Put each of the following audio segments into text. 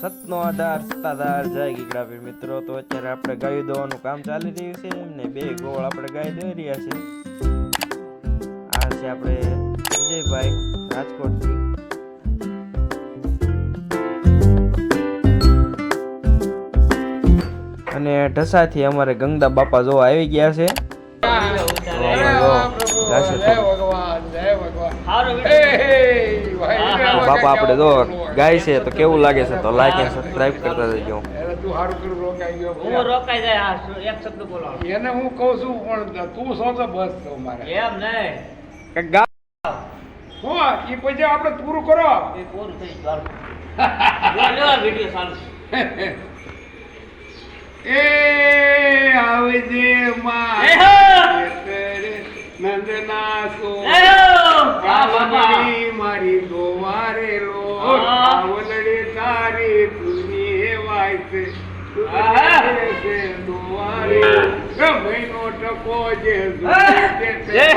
સતનો આધાર સત્તાધાર જય ગીગડાવીર મિત્રો. તો અત્યારે આપણે ગાયું દોવાનું કામ ચાલી રહ્યું છે એમને બે ગોળ આપણે ગાય દોઈ રહ્યા છે. આ છે આપણે વિજયભાઈ રાજકોટથી. અને ઢસાથી અમારે ગંગદા બાપા જો આવી ગયા છે. બાપા આપણે જો ગાય છે તો કેવું લાગે છે તો લાઈક અને સબસ્ક્રાઇબ કરતા જજો. એને હું કહું છું પણ તું સો તો બસ તો મારે એમ નહીં હું એ પછી આપણે પૂરું કરો એ પૂરું થઈ ગયું વિડિયો ચાલુ એ આવજે માં નંદના સો કાવડી મારી ગોવારે લો આવલડી તારી તુની વાય છે દોવારે મહિનો ટકો જે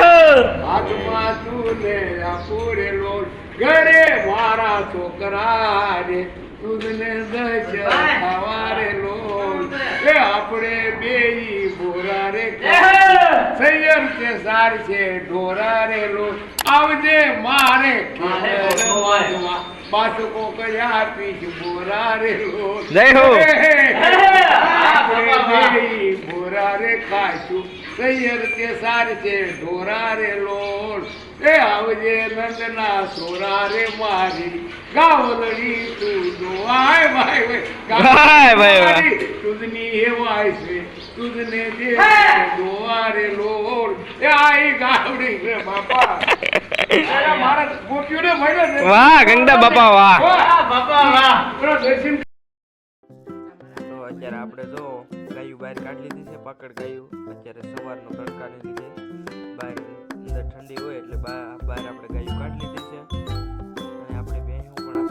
હાથમાં તુને આપુરેલો ઘરે મારા છોકરા રે તુને દશ ખાવારેલો એ આપણે બેઈ બોરા રે સૈયર કે સાર છે ઢોરા રેલો આવજે મારે બાસકો કર્યા પીછ બોરા રેલો જય હો આપણે બેઈ બોરા રે ખાશું સૈયર કે સાર છે ઢોરા રેલો એ આવજે નંદના સોરા રે મારી ગાવલડી તું જોવાય ભાઈ ભાઈ તુજની હેવાય છે તુજને દે દોવારે લોર એ આઈ ગાવડી રે બાપા અરે મારા ગોપ્યુને ભઈલો વાહ ગંગદા બાપા વાહ બાપા વાહ બરો દર્શન. તો અત્યારે આપણે જો ગાયું બહાર કાઢી લીધી છે પાકડ ગાયું. અત્યારે સવારનો તડકાને લીધે બહાર અંદર ઠંડી હોય એટલે બહાર આપણે ગાયું કાઢી લીધી છે. અને આપણે ભેંસું પણ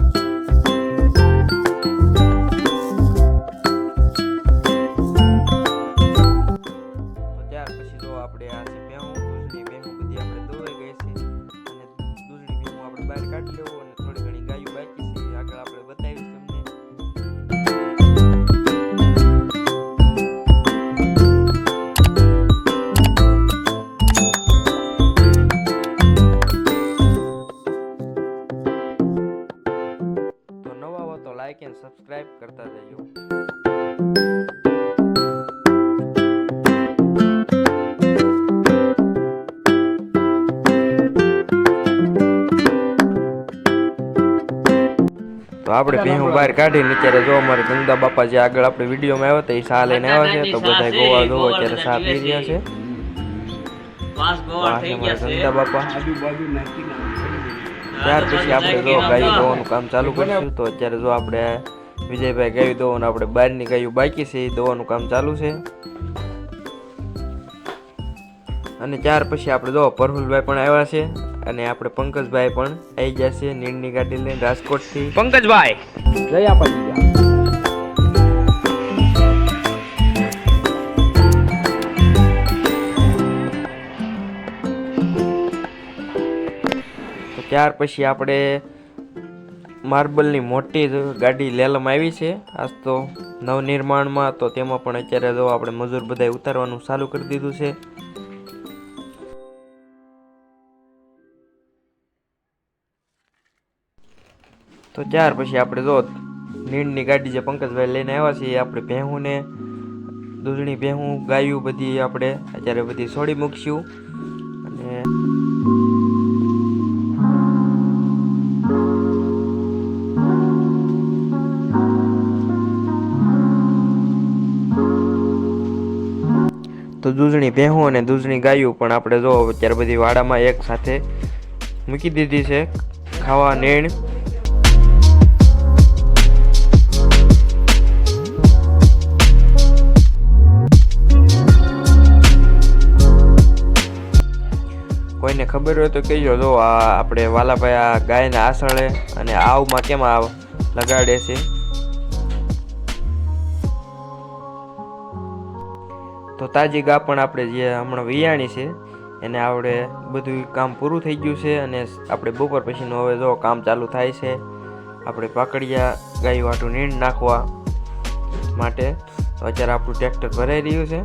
તો ત્યાર પછી જો આપણે આ છે ભેંસું દૂધની ભેંસું બધી આપણે ધોવાઈ ગઈ છે. અને દૂધની ભેંસું આપણે બહાર કાઢી લેવું અને થોડી ઘણી ગાયું બાકી છે આગળ આપણે બતાવીશ તમને. લાઈક એન્ડ સબસ્ક્રાઇબ કરતા જજો. તો આપણે ભેહું બહાર કાઢીને અત્યારે જો અમારે ગંગદા બાપા જે આગળ આપણે વિડીયોમાં આવ્યા હતા એ સા લઈને આવ્યા છે. તો બધા ગોવા જોવો અત્યારે સા પી રહ્યા છે. પાંચ ગોળ થઈ ગયા છે ગંગદા બાપા. આજુબાજુ નાખી ત્યાર પછી આપણે જો ગાયું દોવાનું કામ ચાલુ કરીશું. તો અત્યારે જો આપણે વિજયભાઈ ગાયું દોવાનું આપણે બહારની ગાયું બાકી છે એ દોવાનું કામ ચાલુ છે. અને ત્યાર પછી આપણે જો પરફુલભાઈ પણ આવ્યા છે અને આપણે પંકજભાઈ પણ આવી ગયા છે નીરની ગાડી લઈને રાજકોટથી. પંકજભાઈ જય આપા. ત્યાર પછી આપણે માર્બલની મોટી ગાડી લેલમાં આવી છે આજ તો નવનિર્માણમાં. તો તેમાં પણ અત્યારે જો આપણે મજૂર બધા ઉતારવાનું ચાલુ કરી દીધું છે. તો ત્યાર પછી આપણે જો નીણની ગાડી જે પંકજભાઈ લઈને આવ્યા છે એ આપણે ભેહું ને દૂધણી ભેહું ગાયું બધી આપણે અત્યારે બધી છોડી મૂકશું. અને તો દૂધણી ભેહું અને દૂધણી ગાયું પણ આપણે જો અત્યારે બધી વાડામાં એક સાથે મૂકી દીધી છે ખાવા નીણ. કોઈને ખબર હોય તો કહેજો. જો આ આપણે વાલાભાઈ આ ગાયના આસળે અને આવમાં કેમ લગાડે છે. તો તાજી ગા પણ આપણે જે હમણાં વિયાણી છે એને આપણે બધું કામ પૂરું થઈ ગયું છે અને આપણે બપોર પછીનું હવે જો કામ ચાલુ થાય છે. આપણે પાકડિયા ગાયું આટું નીણ નાખવા માટે. તો અત્યારે આપણું ટ્રેક્ટર ભરાઈ રહ્યું છે.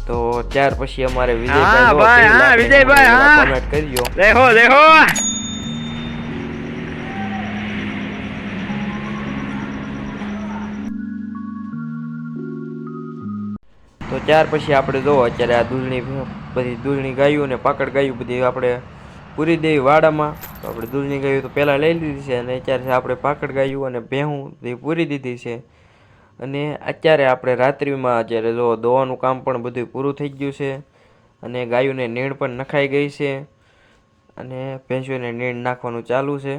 તો ત્યાર પછી અમારે હા ભાઈ, હા, વિજયભાઈ, હા. કોમેન્ટ કરજો. દેખો દેખો તો ત્યાર પછી આપણે જો અત્યારે આ દૂધની ગાયું ને પાકડ ગાયું બધી આપણે પૂરી દેવી વાડામાં. તો આપણે દૂધની ગાયું તો પહેલાં લઈ લીધી છે અને અત્યારે આપણે પાકડ ગાયું અને ભેહું એ પૂરી દીધી છે. અને અત્યારે આપણે રાત્રિમાં અત્યારે જો દવાનું કામ પણ બધું પૂરું થઈ ગયું છે અને ગાયોને નીણ પણ નખાઈ ગઈ છે અને ભેંસોને નીણ નાખવાનું ચાલુ છે.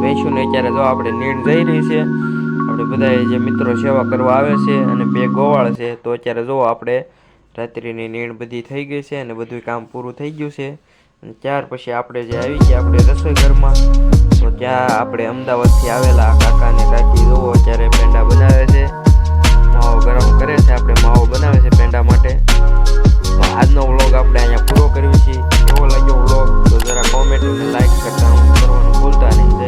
ભેંસોને અત્યારે જો આપણે નીણ જઈ રહી છે. આપણે બધા જે મિત્રો સેવા કરવા આવે છે અને 2 ગોવાળ છે. તો અત્યારે જો આપણે રાત્રિની નીણ બધી થઈ ગઈ છે અને બધું કામ પૂરું થઈ ગયું છે. અને ત્યાર પછી આપણે જે આવી ગયા આપણે રસોઈ ઘરમાં. તો ત્યાં આપણે અમદાવાદથી આવેલા કાકા ને કાકી જોવો અત્યારે પેંડા બનાવે છે, માવો ગરમ કરે છે. આપણે માવો બનાવે છે પેંડા માટે. તો આજનો વ્લોગ આપણે અહીંયા પૂરો કરીએ છીએ. કેવો લાગ્યો વ્લોગ તો જરા કોમેન્ટ અને લાઈક કરતા કરવાનું ભૂલતા નહીં.